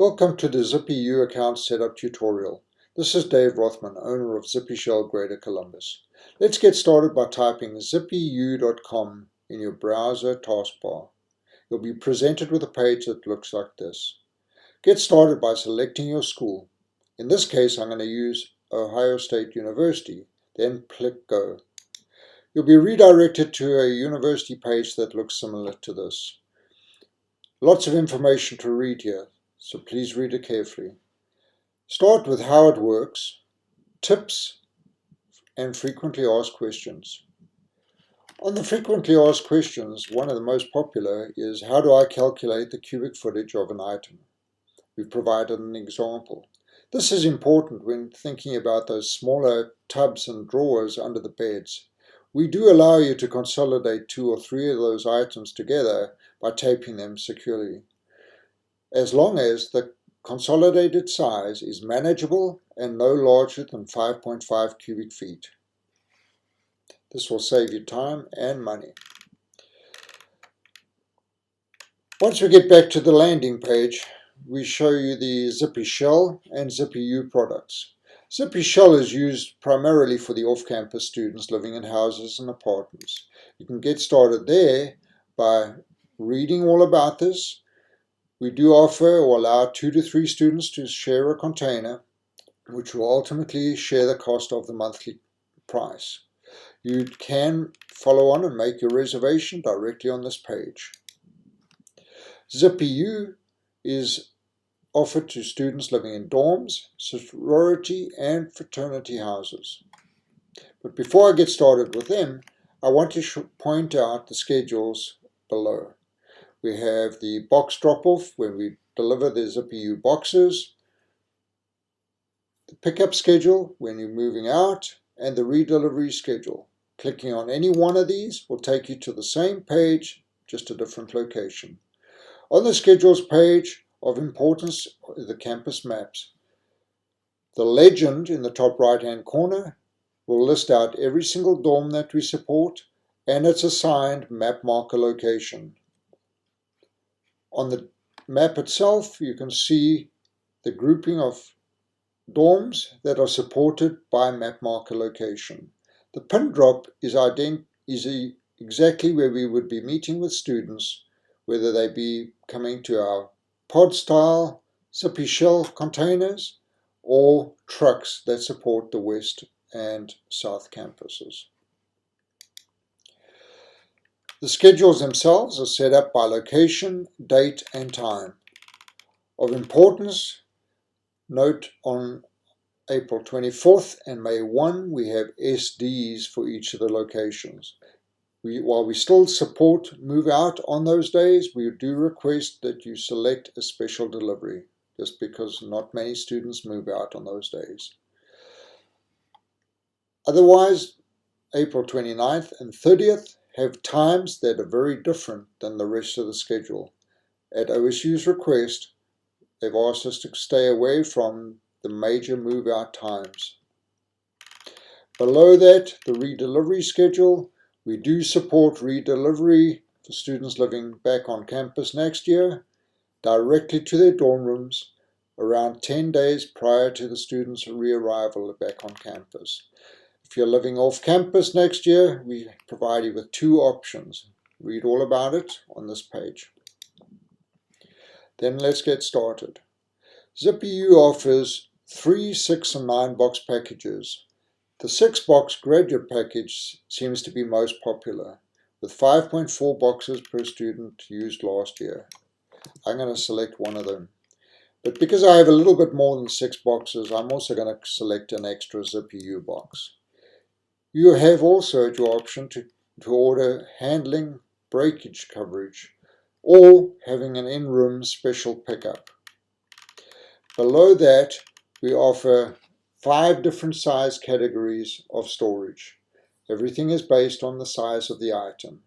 Welcome to the ZippyU account setup tutorial. This is Dave Rothman, owner of Zippy Shell Greater Columbus. Let's get started by typing ZippyU.com in your browser taskbar. You'll be presented with a page that looks like this. Get started by selecting your school. In this case, I'm going to use Ohio State University, then click Go. You'll be redirected to a university page that looks similar to this. Lots of information to read here, so please read it carefully. Start with how it works, tips, and frequently asked questions. On the frequently asked questions, one of the most popular is, how do I calculate the cubic footage of an item? We've provided an example. This is important when thinking about those smaller tubs and drawers under the beds. We do allow you to consolidate 2 or 3 of those items together by taping them securely, as long as the consolidated size is manageable and no larger than 5.5 cubic feet. This will save you time and money. Once we get back to the landing page, we show you the Zippy Shell and ZippyU products. Zippy Shell is used primarily for the off-campus students living in houses and apartments. You can get started there by reading all about this. We do offer or allow 2 to 3 students to share a container, which will ultimately share the cost of the monthly price. You can follow on and make your reservation directly on this page. ZippyU is offered to students living in dorms, sorority and fraternity houses. But before I get started with them, I want to point out the schedules below. We have the box drop-off when we deliver the ZippyU boxes, the pickup schedule when you're moving out, and the redelivery schedule. Clicking on any one of these will take you to the same page, just a different location. On the schedules page, of importance are the campus maps. The legend in the top right-hand corner will list out every single dorm that we support and its assigned map marker location. On the map itself, you can see the grouping of dorms that are supported by map marker location. The pin drop is exactly where we would be meeting with students, whether they be coming to our pod-style Zippy Shell containers or trucks that support the west and south campuses. The schedules themselves are set up by location, date, and time. Of importance, note on April 24th and May 1, we have SDs for each of the locations. While we still support move out on those days, we do request that you select a special delivery, just because not many students move out on those days. Otherwise, April 29th and 30th have times that are very different than the rest of the schedule. At OSU's request, they've asked us to stay away from the major move out times. Below that, the redelivery schedule. We do support redelivery for students living back on campus next year, directly to their dorm rooms, around 10 days prior to the students' re-arrival back on campus. If you're living off campus next year, we provide you with 2 options. Read all about it on this page. Then let's get started. ZippyU offers 3, 6, and 9 box packages. The 6-box graduate package seems to be most popular, with 5.4 boxes per student used last year. I'm going to select one of them. But because I have a little bit more than 6 boxes, I'm also going to select an extra ZippyU box. You have also at your option to order handling breakage coverage or having an in-room special pickup. Below that, we offer 5 different size categories of storage. Everything is based on the size of the item.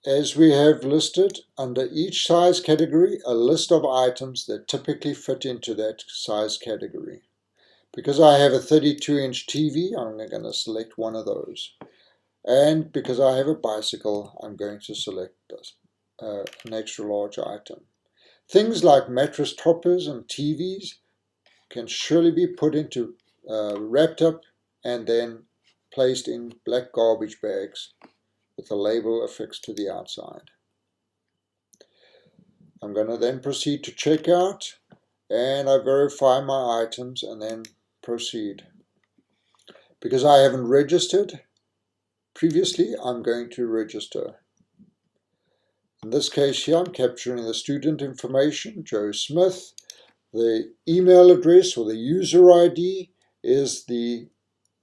As we have listed under each size category, a list of items that typically fit into that size category. Because I have a 32-inch TV, I'm going to select one of those. And because I have a bicycle, I'm going to select this. an extra large item. Things like mattress toppers and TVs can surely be put into, wrapped up and then placed in black garbage bags with a label affixed to the outside. I'm going to then proceed to checkout, and I verify my items and then proceed. Because I haven't registered previously, I'm going to register. In this case here, I'm capturing the student information, Joe Smith. The email address or the user ID is the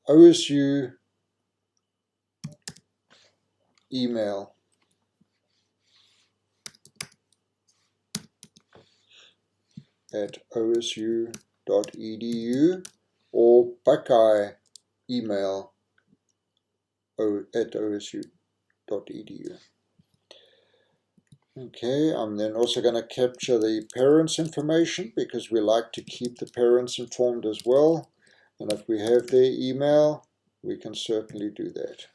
OSU email. At osu.edu or Buckeye email at osu.edu. Okay, I'm then also going to capture the parents' information because we like to keep the parents informed as well. And if we have their email, we can certainly do that.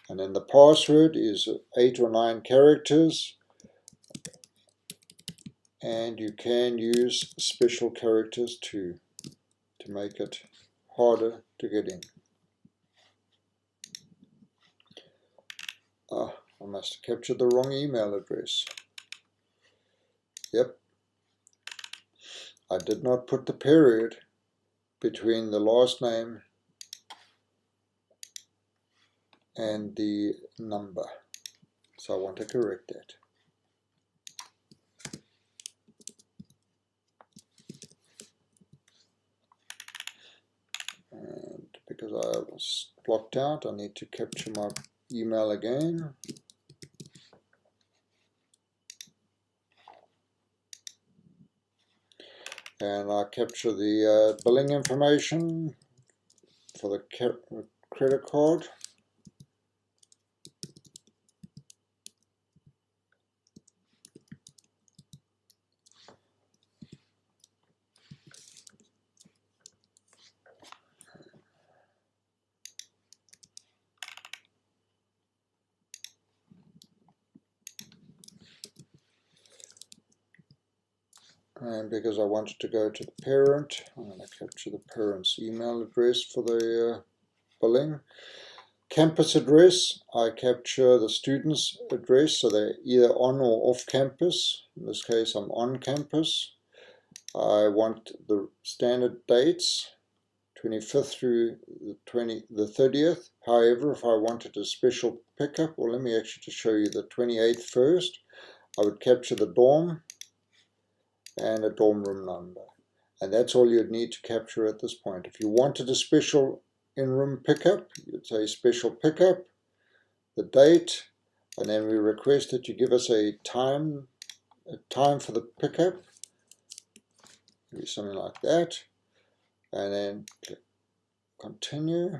And then the password is 8 or 9 characters. And you can use special characters too to make it harder to get in. Ah, I must have captured the wrong email address. Yep. I did not put the period between the last name and the number. So I want to correct that. And because I was blocked out, I need to capture my email again. And I capture the billing information for the credit card. And because I wanted to go to the parent, I'm going to capture the parent's email address for the billing. Campus address, I capture the student's address, so they're either on or off campus. In this case, I'm on campus. I want the standard dates, 25th through the 30th. However, if I wanted a special pickup, or let me actually just show you the 28th first, I would capture the dorm and a dorm room number. And that's all you'd need to capture at this point. If you wanted a special in-room pickup, you'd say special pickup, the date, and then we request that you give us a time for the pickup, maybe something like that, and then click continue.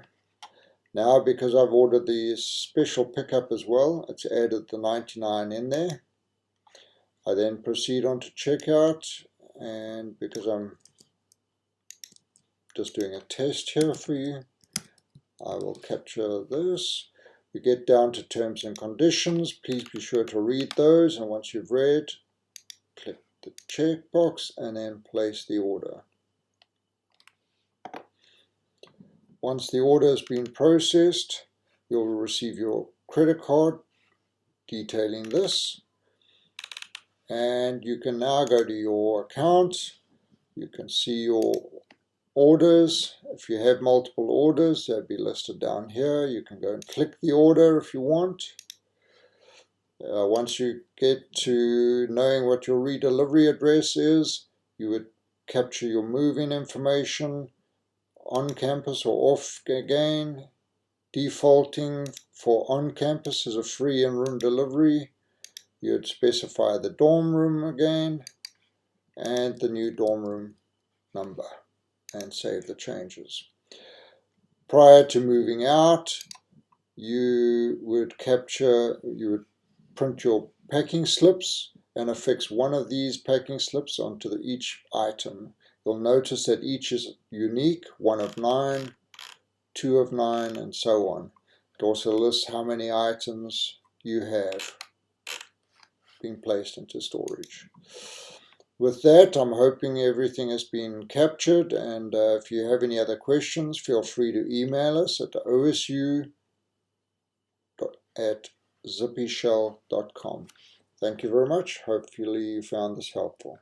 Now, because I've ordered the special pickup as well, it's added the 99 in there. I then proceed on to checkout, and because I'm just doing a test here for you, I will capture this. We get down to terms and conditions. Please be sure to read those, and once you've read, click the checkbox and then place the order. Once the order has been processed, you'll receive your credit card detailing this, and you can now go to your account. You can see your orders. If you have multiple orders, they'll be listed down here. You can go and click the order if you want. Once you get to knowing what your redelivery address is, you would capture your move-in information, on campus or off again. Defaulting for on campus is a free in-room delivery. You'd specify the dorm room again and the new dorm room number and save the changes. Prior to moving out, you would print your packing slips and affix one of these packing slips onto each item. You'll notice that each is unique, 1 of 9, 2 of 9, and so on. It also lists how many items you have being placed into storage. With that, I'm hoping everything has been captured, and if you have any other questions, feel free to email us at osu@zippyshell.com. Thank you very much. Hopefully you found this helpful.